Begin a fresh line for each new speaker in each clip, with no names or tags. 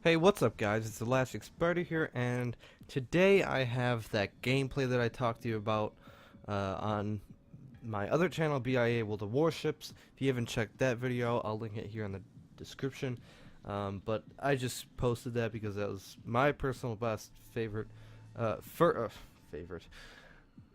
Hey, what's up guys? It's ElasticSpyder here, and today I have that gameplay that I talked to you about on my other channel, BIA World of Warships. If you haven't checked that video, I'll link it here in the description. But I just posted that because that was my personal best favorite,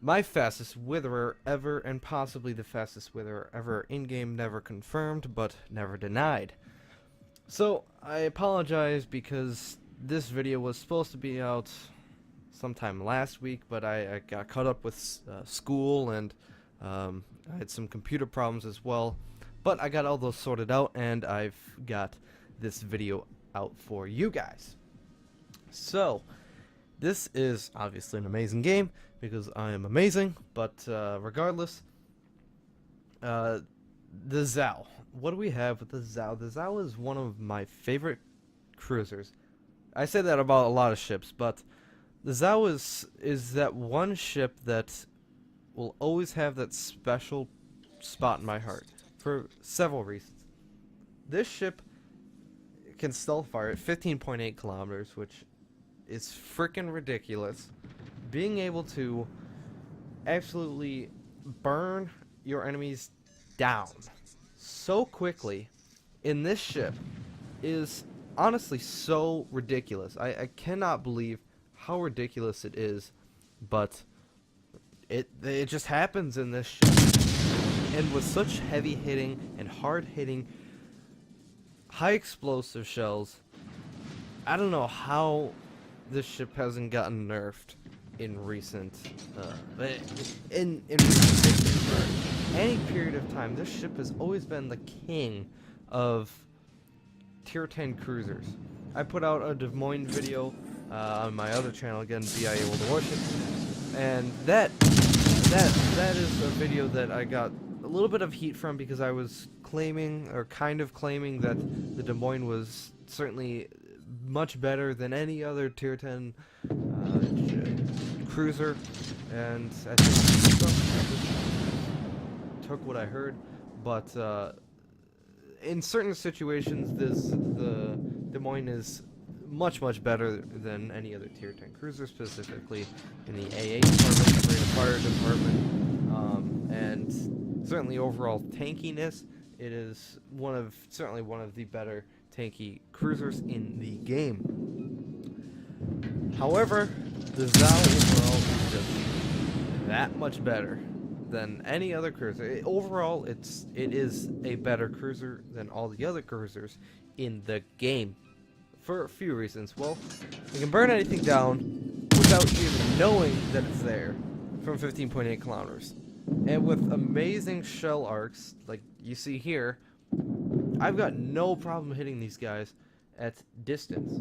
my fastest Witherer ever, and possibly the fastest Witherer ever in-game, never confirmed, but never denied. So, I apologize because this video was supposed to be out sometime last week, but I got caught up with school, and I had some computer problems as well. But I got all those sorted out, and I've got this video out for you guys. So, this is obviously an amazing game, because I am amazing, but regardless, the Zao. What do we have with the Zao? The Zao is one of my favorite cruisers. I say that about a lot of ships, but the Zao is that one ship that will always have that special spot in my heart for several reasons. This ship can stealth fire at 15.8 kilometers, which is freaking ridiculous. Being able to absolutely burn your enemies down so quickly in this ship is honestly so ridiculous. I cannot believe how ridiculous it is, but it just happens in this ship. And with such heavy hitting and hard hitting, high explosive shells, I don't know how this ship hasn't gotten nerfed in recent in recent history. For any period of time, this ship has always been the king of tier 10 cruisers. I put out a Des Moines video on my other channel, again, BIA World of Warships, and that is a video that I got a little bit of heat from because I was claiming, or kind of claiming, that the Des Moines was certainly much better than any other tier 10 cruiser, and I think took what I heard, but in certain situations the Des Moines is much better than any other tier 10 cruiser, specifically in the AA department, the fire department, and certainly overall tankiness. It is certainly one of the better tanky cruisers in the game. However, the Zao overall is just that much better than any other cruiser. Overall, it is a better cruiser than all the other cruisers in the game, for a few reasons. Well, you can burn anything down without even knowing that it's there from 15.8 kilometers. And with amazing shell arcs, like you see here, I've got no problem hitting these guys at distance.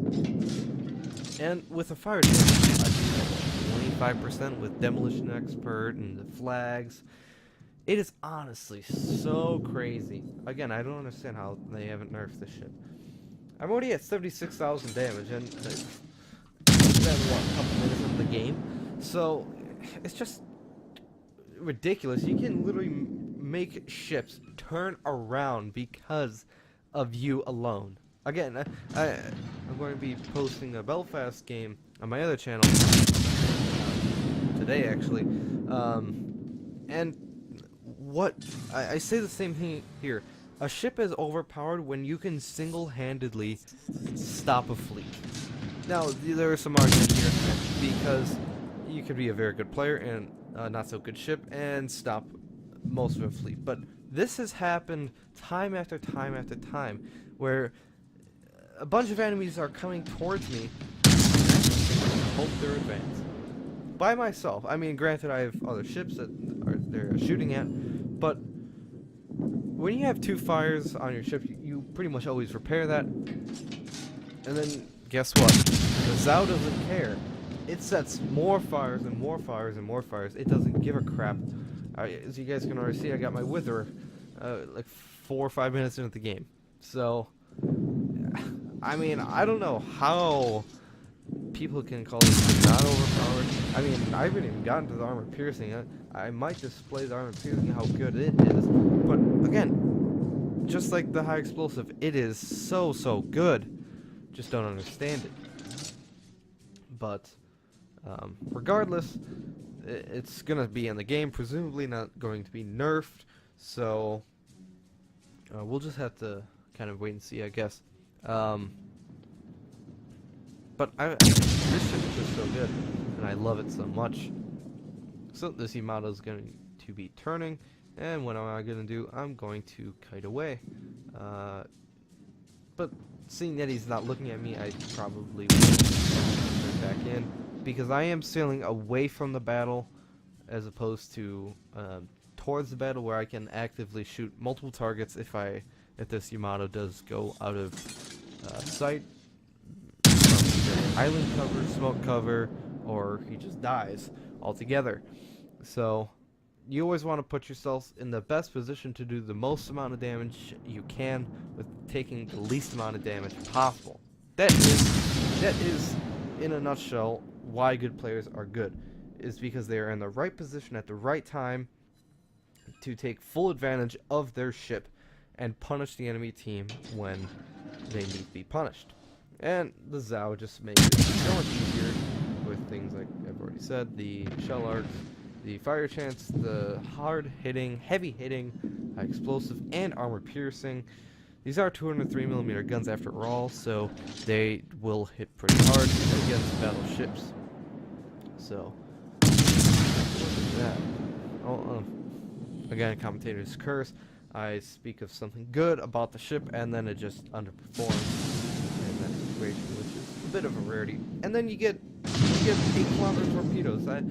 And with a fire damage, I do 25% with Demolition Expert and the flags. It is honestly so crazy. Again, I don't understand how they haven't nerfed this ship. I'm already at 76,000 damage, and it's been, what, a couple minutes of the game? So, it's just ridiculous. You can literally make ships turn around because of you alone. Again, I'm going to be posting a Belfast game on my other channel today, actually. And what I say the same thing here. A ship is overpowered when you can single-handedly stop a fleet. Now, there are some arguments here because you could be a very good player and a not-so-good ship and stop most of a fleet. But this has happened time after time after time, where a bunch of enemies are coming towards me and I hope they're advanced. By myself. I mean, granted, I have other ships that they're shooting at, but when you have two fires on your ship, you pretty much always repair that. And then, guess what? The Zao doesn't care. It sets more fires and more fires and more fires. It doesn't give a crap. As you guys can already see, I got my Witherer like 4 or 5 minutes into the game. So, I mean, I don't know how people can call this not overpowered. I mean, I haven't even gotten to the armor piercing. I might display the armor piercing, how good it is. But again, just like the high explosive, it is so good. just don't understand it. But regardless, it's gonna be in the game, presumably not going to be nerfed. So we'll just have to kind of wait and see, I guess. But this ship is just so good, and I love it so much. So this Yamato is going to be turning, and what am I going to do? I'm going to kite away. But seeing that he's not looking at me, I probably will turn back in, because I am sailing away from the battle, as opposed to towards the battle, where I can actively shoot multiple targets if this Yamato does go out of sight, island cover, smoke cover, or he just dies altogether. So you always want to put yourself in the best position to do the most amount of damage you can with taking the least amount of damage possible. That is in a nutshell why good players are good, is because they are in the right position at the right time to take full advantage of their ship and punish the enemy team when they need to be punished. And the Zao just makes it so much easier with things like I've already said, the shell arcs, the fire chance, the hard-hitting, heavy-hitting, explosive, and armor-piercing. These are 203mm guns after all, so they will hit pretty hard against battleships. So, look at that. Again, commentator's curse. I speak of something good about the ship, and then it just underperforms. Which is a bit of a rarity. And then you get 8-kilometer torpedoes. I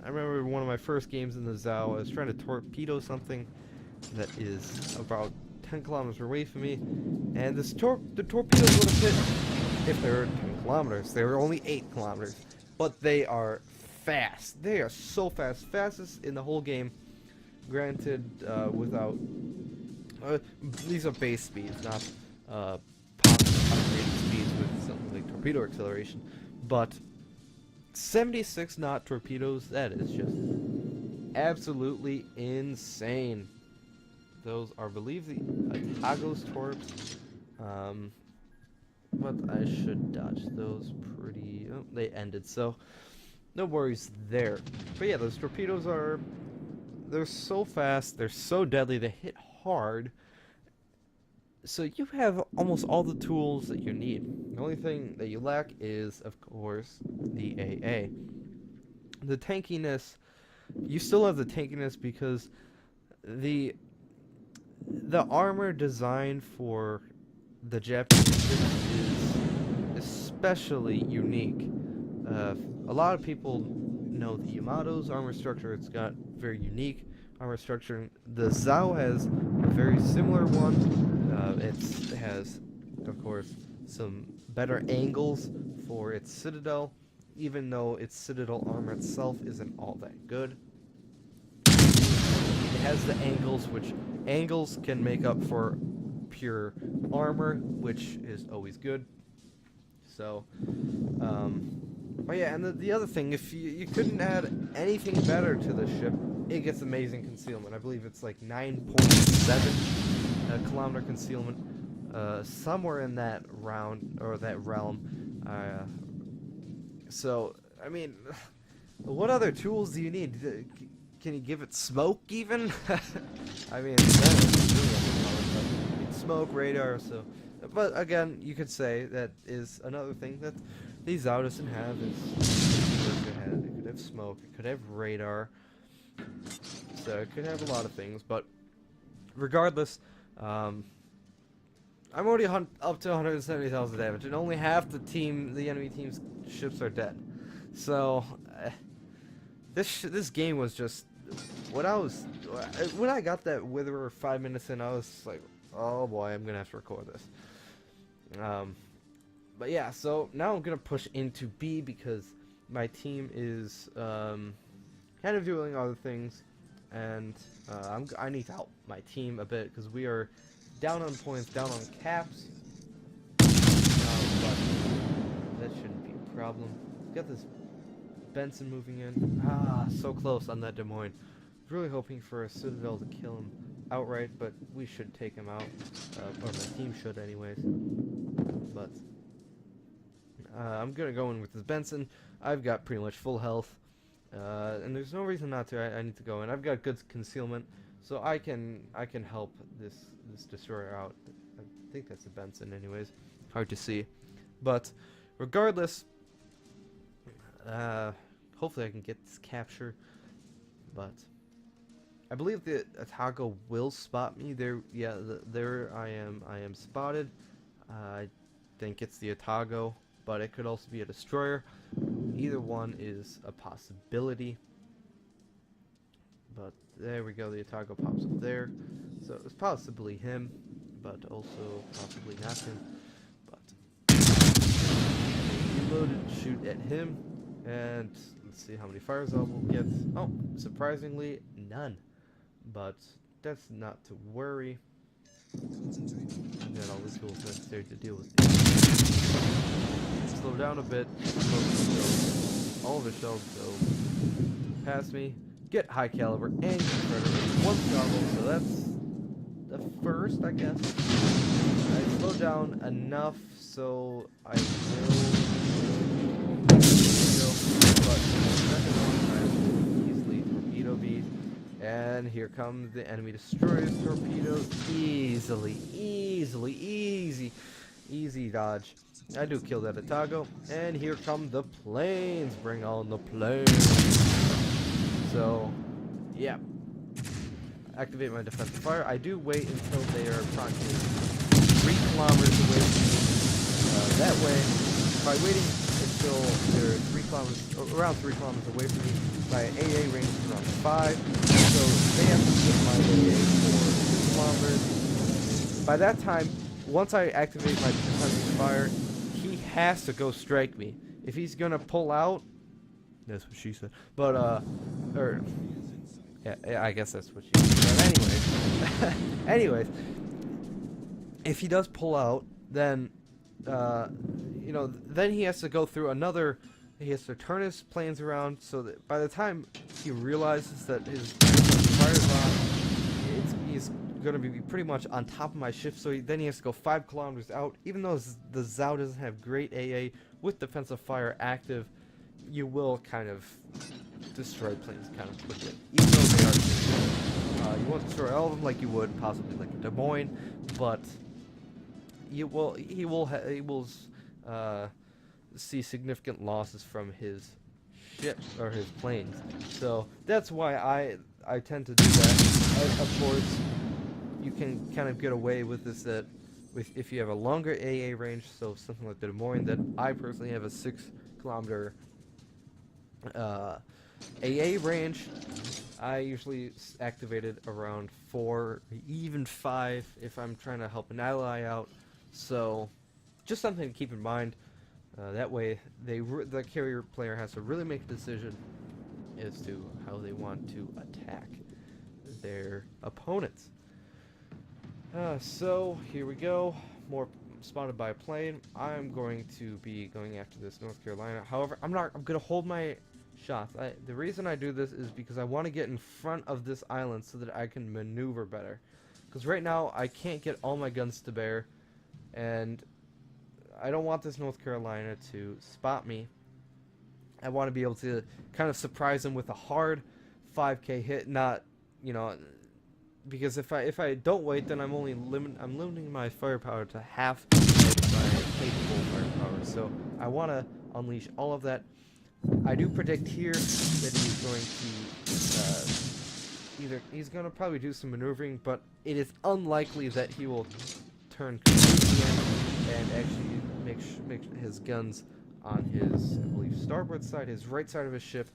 remember one of my first games in the Zao, I was trying to torpedo something that is about 10 kilometers away from me, and the torpedoes would have hit if they were 10 kilometers. They were only 8 kilometers, but they are fast. They are so fast, fastest in the whole game. Granted, without these are base speeds, not upgraded speeds with something like torpedo acceleration, but 76 knot torpedoes, that is just absolutely insane. Those are, I believe, the Tagos torps, but I should dodge those pretty, oh, they ended, so no worries there. But yeah, those torpedoes they're so fast, they're so deadly, they hit hard. So you have almost all the tools that you need. The only thing that you lack is, of course, the AA. The tankiness, you still have the tankiness because the armor designed for the Japanese ships is especially unique. A lot of people know the Yamato's armor structure. It's got very unique armor structure. The Zao has a very similar one. It has, of course, some better angles for its citadel, even though its citadel armor itself isn't all that good. It has the angles, which angles can make up for pure armor, which is always good. So, but yeah, and the other thing, if you couldn't add anything better to the ship, it gets amazing concealment. I believe it's like 9.7 kilometer concealment, somewhere in that realm. So, I mean, what other tools do you need? Can you give it smoke even? I mean, smoke, radar, so. But again, you could say that is another thing that these Zao doesn't have. It could have smoke, it could have radar, so it could have a lot of things. But regardless, I'm already up to 170,000 damage, and only half the enemy team's ships are dead. So this game was just when I got that Witherer 5 minutes in, I was like, oh boy, I'm gonna have to record this. But yeah, so now I'm gonna push into B because my team is kind of doing other things, and I need to help my team a bit because we are down on points, down on caps. But that shouldn't be a problem. Got this Benson moving in. So close on that Des Moines. Really hoping for a Citadel to kill him outright, but we should take him out. Or my team should anyways. but I'm gonna go in with this Benson. I've got pretty much full health, and there's no reason not to. I need to go in. I've got good concealment, so I can help this destroyer out. I think that's a Benson, anyways. Hard to see, but regardless, hopefully I can get this capture. But I believe the Atago will spot me. There, yeah, there I am. I am spotted. I think it's the Atago, but it could also be a destroyer. Either one is a possibility. But there we go. The Atago pops up there, so it's possibly him, but also possibly not him. But reload and shoot at him, and let's see how many fires I will get. Oh, surprisingly, none. But that's not to worry. And then all the tools necessary to deal with it. Slow down a bit. All the shells go past me. Get high caliber and get predator. One goggle, so that's the first, I guess. I slow down enough so I will. But the second one I easily torpedo beat. And here come the enemy destroyers, torpedoes, easy dodge. I do kill that Atago, and here come the planes. Bring on the planes. So, yeah. Activate my defensive fire. I do wait until they are approximately 3 kilometers away from me. That way, by waiting until they're 3 kilometers, around 3 kilometers away from me, my AA range is around 5. So they have to get my AA for 2 kilometers. By that time, once I activate my defensive fire, he has to go strike me. If he's gonna pull out, that's what she said. But or yeah, I guess that's what she said. But anyways, if he does pull out, then you know, then he has to go through another. He has to turn his planes around so that by the time he realizes that his fire's on, he's going to be pretty much on top of my ship. So then he has to go 5 kilometers out. Even though the ZOW doesn't have great AA with defensive fire active, you will kind of destroy planes kind of quickly. Even though they are, you won't destroy all of them like you would possibly like a Des Moines, but he will see significant losses from his ship or his planes. So that's why I tend to do that. Of course, you can kind of get away with this if you have a longer AA range, so something like the Des Moines, that I personally have a 6 kilometer AA range. I usually activate it around 4, even 5 if I'm trying to help an ally out. So just something to keep in mind. That way, the carrier player has to really make a decision as to how they want to attack their opponents. So here we go. More spotted by a plane. I'm going to be going after this North Carolina. However, I'm going to hold my shots. The reason I do this is because I want to get in front of this island so that I can maneuver better. Because right now, I can't get all my guns to bear, and I don't want this North Carolina to spot me. I want to be able to kind of surprise them with a hard 5K hit, not, you know, because if I don't wait, then I'm limiting my firepower to half of my capable firepower. So I want to unleash all of that. I do predict here that he's going to probably do some maneuvering, but it is unlikely that he will turn completely in and actually make his guns on his, I believe, starboard side, his right side of his ship,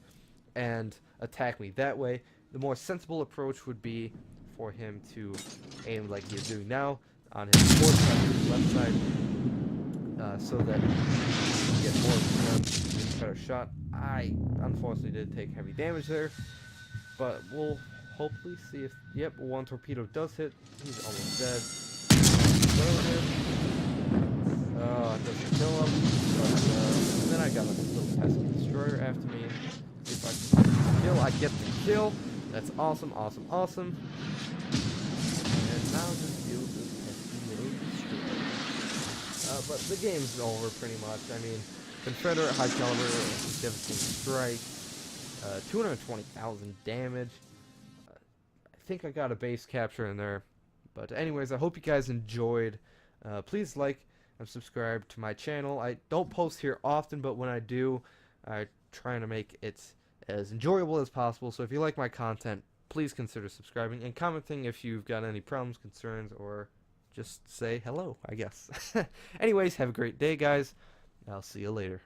and attack me. That way, the more sensible approach would be for him to aim like he is doing now on his port side, his left side, so that he can get more of guns and better shot. I unfortunately did take heavy damage there, but we'll hopefully see if, yep, one torpedo does hit. He's almost dead. It doesn't kill him, but then I got a little pesky destroyer after me. See if I can get the kill. I get the kill. That's awesome, awesome, awesome. And now just deal with this pesky little destroyer. but the game's over pretty much. I mean, Confederate high caliber devastating strike, 220,000 damage. I think I got a base capture in there. But anyways, I hope you guys enjoyed. Please like and subscribe to my channel. I don't post here often, but when I do, I try to make it as enjoyable as possible. So if you like my content, please consider subscribing and commenting if you've got any problems, concerns, or just say hello, I guess. Anyways, have a great day, guys. I'll see you later.